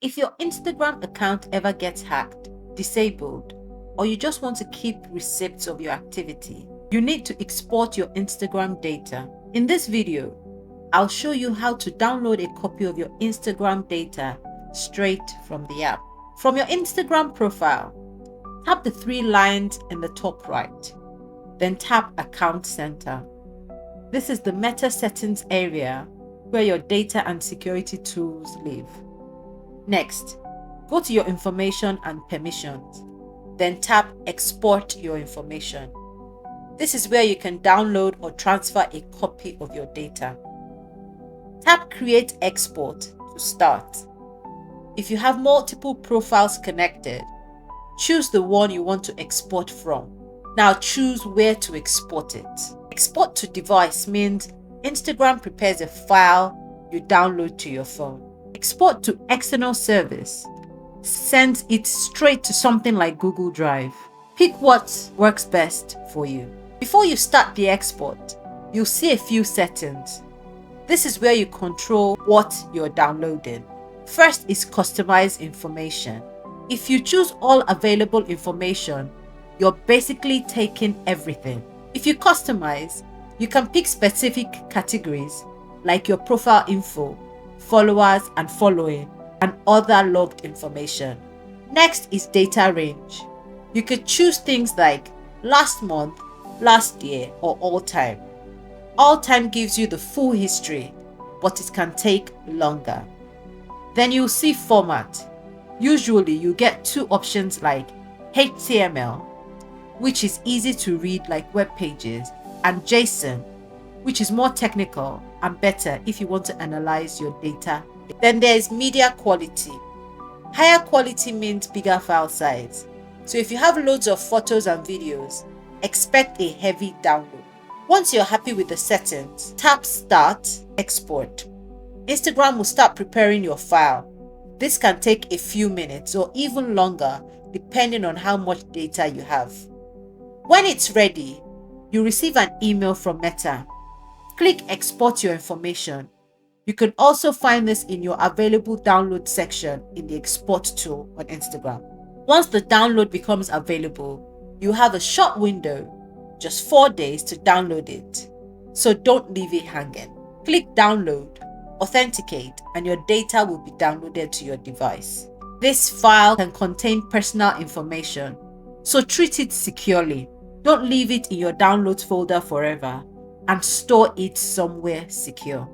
If your Instagram account ever gets hacked, disabled, or you just want to keep receipts of your activity, you need to export your Instagram data. In this video, I'll show you how to download a copy of your Instagram data straight from the app. From your Instagram profile, tap the three lines in the top right, then tap Account Center. This is the meta settings area where your data and security tools live. Next, go to your information and permissions, then tap Export your information. This is where you can download or transfer a copy of your data. Tap Create Export to start. If you have multiple profiles connected, choose the one you want to export from. Now choose where to export it. Export to device means Instagram prepares a file you download to your phone. Export to external service sends it straight to something like Google Drive. Pick what works best for you. Before you start the export, you'll see a few settings. This is where you control what you're downloading. First is customize information. If you choose all available information, you're basically taking everything. If you customize, you can pick specific categories like your profile info, followers and following, and other logged information. Next is data range. You could choose things like last month, last year, or all time. All time gives you the full history, but it can take longer. Then you'll see format. Usually you get two options like HTML, which is easy to read like web pages, and JSON, which is more technical and better if you want to analyze your data. Then there is media quality. Higher quality means bigger file size. So if you have loads of photos and videos, expect a heavy download. Once you're happy with the settings, tap Start Export. Instagram will start preparing your file. This can take a few minutes or even longer depending on how much data you have. When it's ready, you receive an email from Meta. Click Export your information. You can also find this in your available download section in the export tool on Instagram. Once the download becomes available, you have a short window, just 4 days to download it. So don't leave it hanging. Click Download, authenticate, and your data will be downloaded to your device. This file can contain personal information, so treat it securely. Don't leave it in your downloads folder forever, and store it somewhere secure.